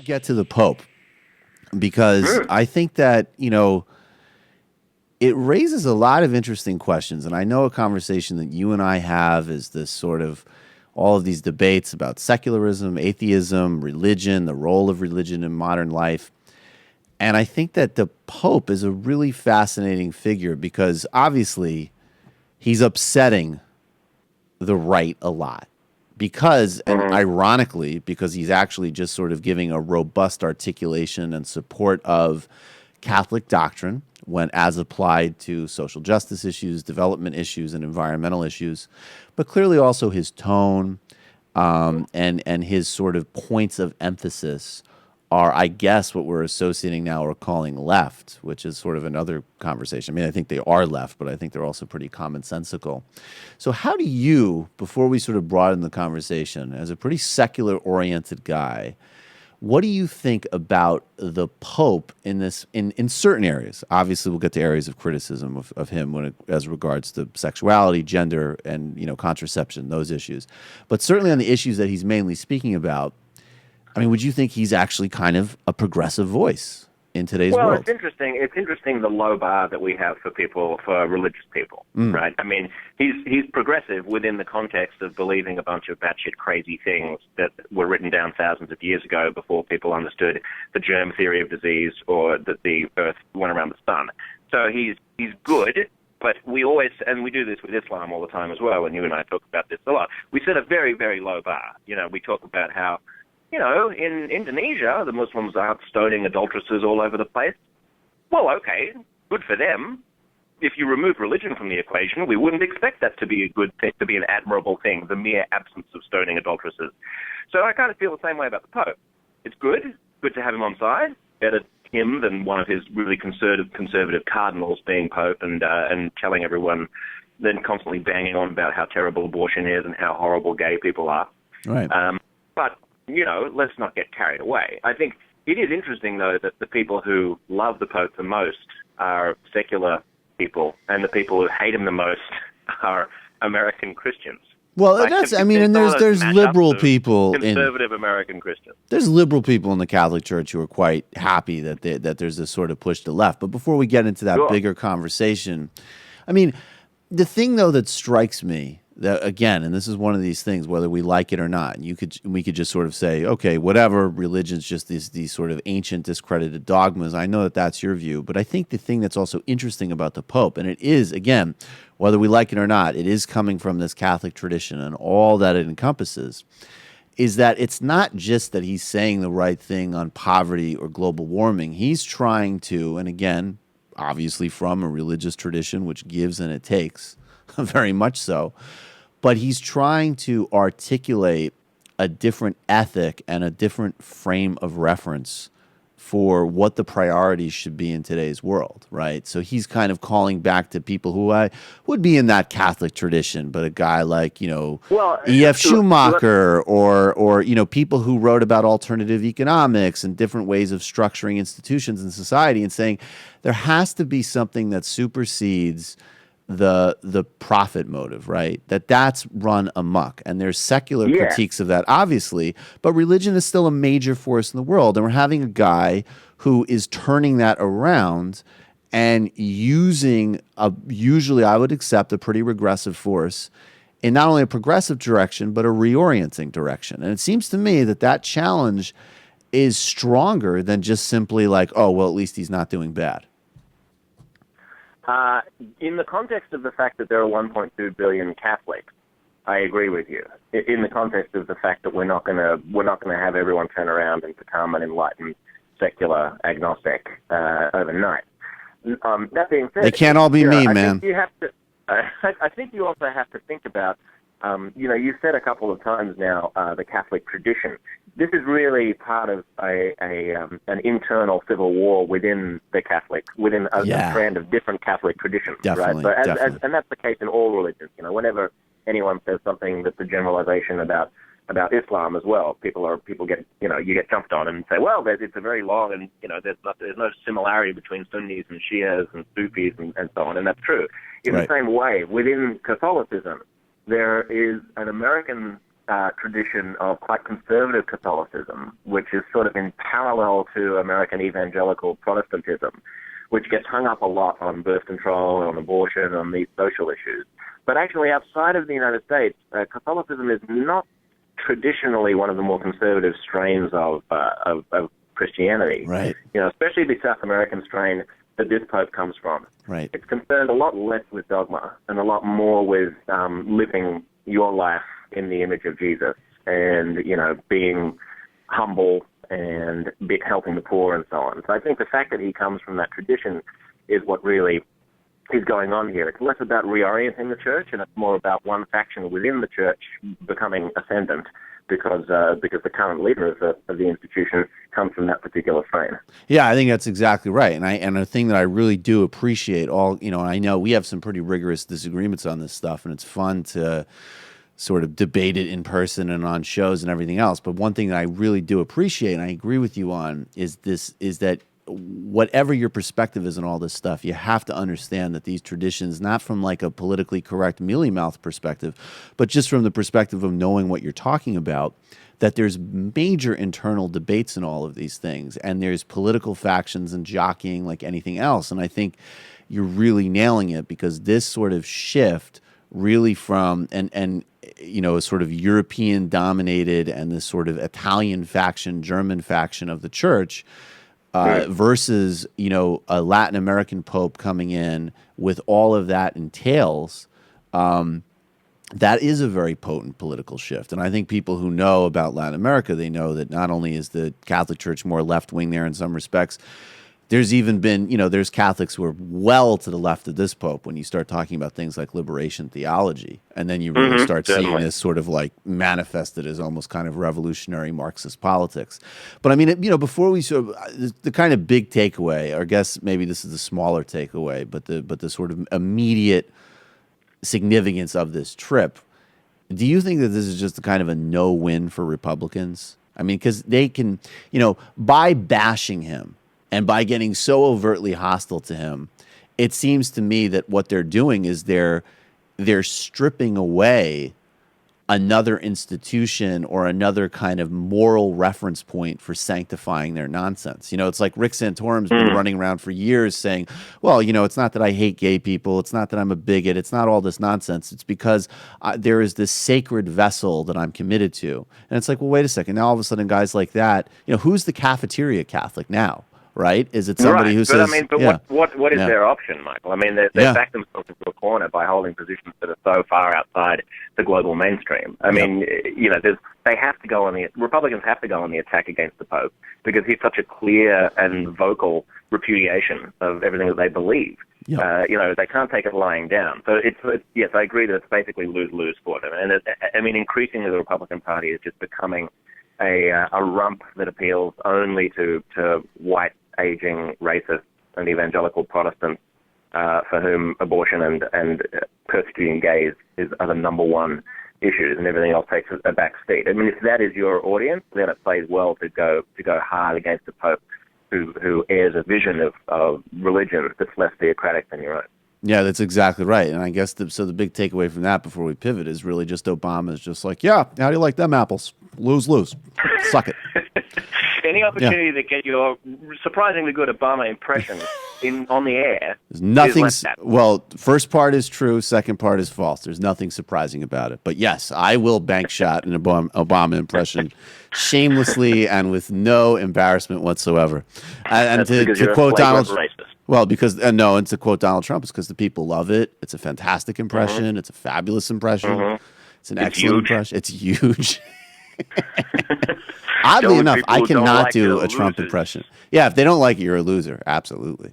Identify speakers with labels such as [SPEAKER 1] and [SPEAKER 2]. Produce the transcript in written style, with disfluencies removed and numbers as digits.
[SPEAKER 1] Get to the Pope because
[SPEAKER 2] Mm.
[SPEAKER 1] I think that, it raises a lot of interesting questions. And I know a conversation that you and I have is this sort of all of these debates about secularism, atheism, religion, the role of religion in modern life. And I think that the Pope is a really fascinating figure because obviously he's upsetting the right a lot. Because, and
[SPEAKER 2] Hmm.
[SPEAKER 1] ironically, because he's actually just sort of giving a robust articulation and support of Catholic doctrine when as applied to social justice issues, development issues, and environmental issues, but clearly also his tone and his sort of points of emphasis are, I guess, what we're associating now or calling left, which is sort of another conversation. I mean, I think they are left, but I think they're also pretty commonsensical. So, how do you, before we sort of broaden the conversation, as a pretty secular oriented guy, what do you think about the Pope in this in certain areas? Obviously, we'll get to areas of criticism of him as regards to sexuality, gender, and contraception, those issues. But certainly on the issues that he's mainly speaking about, I mean, would you think he's actually kind of a progressive voice in today's
[SPEAKER 2] Well, it's
[SPEAKER 1] world?
[SPEAKER 2] interesting. It's interesting the low bar that we have for people, for religious people,
[SPEAKER 1] Mm,
[SPEAKER 2] right? I mean, he's progressive within the context of believing a bunch of batshit crazy things that were written down thousands of years ago before people understood the germ theory of disease or that the Earth went around the sun. So he's good. But we always, and we do this with Islam all the time as well, and you and I talk about this a lot, we set a very, very low bar. We talk about how in Indonesia, the Muslims are stoning adulteresses all over the place. Well, okay, good for them. If you remove religion from the equation, we wouldn't expect that to be a good thing, to be an admirable thing, the mere absence of stoning adulteresses. So I kind of feel the same way about the Pope. It's good to have him on side. Better him than one of his really conservative cardinals being Pope and telling everyone, then constantly banging on about how terrible abortion is and how horrible gay people are.
[SPEAKER 1] right.
[SPEAKER 2] But let's not get carried away. I think it is interesting, though, that the people who love the Pope the most are secular people, and the people who hate him the most are American Christians.
[SPEAKER 1] Well,
[SPEAKER 2] Like,
[SPEAKER 1] that's,
[SPEAKER 2] have
[SPEAKER 1] I
[SPEAKER 2] you
[SPEAKER 1] mean,
[SPEAKER 2] seen
[SPEAKER 1] and
[SPEAKER 2] some of those
[SPEAKER 1] there's
[SPEAKER 2] mashups
[SPEAKER 1] liberal
[SPEAKER 2] of
[SPEAKER 1] people in
[SPEAKER 2] conservative American Christians?
[SPEAKER 1] there's liberal people in the Catholic Church who are quite happy that there's this sort of push to left. But before we get into that
[SPEAKER 2] Sure.
[SPEAKER 1] bigger conversation, I mean, the thing though that strikes me that again, and this is one of these things, whether we like it or not, and we could just sort of say, okay, whatever, religion's just these sort of ancient discredited dogmas. I know that that's your view, but I think the thing that's also interesting about the Pope, and it is again, whether we like it or not, it is coming from this Catholic tradition and all that it encompasses is that it's not just that he's saying the right thing on poverty or global warming. He's trying to, and again, obviously from a religious tradition, which gives and it takes, very much so, but he's trying to articulate a different ethic and a different frame of reference for what the priorities should be in today's world, right? So he's kind of calling back to people who I would be in that Catholic tradition, but a guy like,
[SPEAKER 2] Well,
[SPEAKER 1] E.F.
[SPEAKER 2] look,
[SPEAKER 1] Schumacher or people who wrote about alternative economics and different ways of structuring institutions in society and saying there has to be something that supersedes the profit motive, right? That's run amok. And there's secular
[SPEAKER 2] yeah.
[SPEAKER 1] critiques of that, obviously, but religion is still a major force in the world. And we're having a guy who is turning that around and using usually I would accept a pretty regressive force in not only a progressive direction, but a reorienting direction. And it seems to me that challenge is stronger than just simply like, oh, well, at least he's not doing bad.
[SPEAKER 2] Uh, in the context of the fact that there are 1.2 billion Catholics, I agree with you. In the context of the fact that we're not going to have everyone turn around and become an enlightened secular agnostic overnight. That being said,
[SPEAKER 1] They can't all be me,
[SPEAKER 2] I
[SPEAKER 1] man.
[SPEAKER 2] think you have to. I think you also have to think about. You said a couple of times now the Catholic tradition. This is really part of an internal civil war within a
[SPEAKER 1] Yeah.
[SPEAKER 2] strand of different Catholic traditions,
[SPEAKER 1] Definitely,
[SPEAKER 2] right? So
[SPEAKER 1] definitely.
[SPEAKER 2] and that's the case in all religions. Whenever anyone says something that's a generalization about Islam as well, people get you get jumped on and say, well, it's a very long and there's no similarity between Sunnis and Shias and Sufis and so on, and that's true. In
[SPEAKER 1] Right.
[SPEAKER 2] the same way, within Catholicism, there is an American tradition of quite conservative Catholicism, which is sort of in parallel to American evangelical Protestantism, which gets hung up a lot on birth control, on abortion, on these social issues. But actually, outside of the United States, Catholicism is not traditionally one of the more conservative strains of Christianity.
[SPEAKER 1] Right.
[SPEAKER 2] Especially the South American strain that this Pope comes from.
[SPEAKER 1] Right.
[SPEAKER 2] It's concerned a lot less with dogma and a lot more with living your life in the image of Jesus and, being humble and helping the poor and so on. So I think the fact that he comes from that tradition is what really is going on here. It's less about reorienting the church and it's more about one faction within the church becoming ascendant because the current leader of the institution comes from that particular strain.
[SPEAKER 1] Yeah, I think that's exactly right. And a thing that I really do appreciate and I know we have some pretty rigorous disagreements on this stuff, and it's fun to sort of debate it in person and on shows and everything else. But one thing that I really do appreciate, and I agree with you on, is that whatever your perspective is on all this stuff, you have to understand that these traditions, not from like a politically correct mealy-mouthed perspective, but just from the perspective of knowing what you're talking about, that there's major internal debates in all of these things, and there's political factions and jockeying like anything else. And I think you're really nailing it, because this sort of shift really from a sort of European dominated and this sort of Italian faction, German faction of the church, versus, a Latin American pope coming in with all of that entails, that is a very potent political shift. And I think people who know about Latin America, they know that not only is the Catholic Church more left-wing there in some respects, there's even been, there's Catholics who are well to the left of this pope when you start talking about things like liberation theology. And then you really start seeing this sort of like manifested as almost kind of revolutionary Marxist politics. But I mean, before we the kind of big takeaway, or I guess maybe this is the smaller takeaway, but the sort of immediate significance of this trip, do you think that this is just kind of a no-win for Republicans? I mean, because they can, by bashing him, and by getting so overtly hostile to him, it seems to me that what they're doing is they're stripping away another institution or another kind of moral reference point for sanctifying their nonsense. It's like Rick Santorum's been running around for years saying, well, it's not that I hate gay people. It's not that I'm a bigot. It's not all this nonsense. It's because there is this sacred vessel that I'm committed to. And it's like, well, wait a second. Now all of a sudden guys like that, who's the cafeteria Catholic now? Right? Is it somebody who says?
[SPEAKER 2] What is their option, Michael? I mean, they back themselves into a corner by holding positions that are so far outside the global mainstream. I mean, they have to go on Republicans have to go on the attack against the Pope because he's such a clear and vocal repudiation of everything that they believe. They can't take it lying down. So yes, I agree that it's basically lose-lose for them. And increasingly the Republican Party is just becoming a rump that appeals only to white, aging, racist, and evangelical Protestants for whom abortion and persecuting gays are the number one issues, and everything else takes a back seat. I mean, if that is your audience, then it plays well to go hard against the Pope who airs a vision of religion that's less theocratic than your own.
[SPEAKER 1] Yeah, that's exactly right. And I guess the big takeaway from that before we pivot is really just Obama's just like, yeah, how do you like them apples? Lose. Suck it.
[SPEAKER 2] Any opportunity to get your surprisingly good Obama impression on the air.
[SPEAKER 1] There's nothing. Well, first part is true. Second part is false. There's nothing surprising about it. But yes, I will bank shot an Obama impression shamelessly and with no embarrassment whatsoever. And to quote Donald Trump. Well, because and to quote Donald Trump, it's because the people love it. It's a fantastic impression. It's a fabulous impression. It's an excellent impression. It's huge. Oddly enough, I cannot do a Trump impression. Yeah, if they don't like it, you're a loser. Absolutely.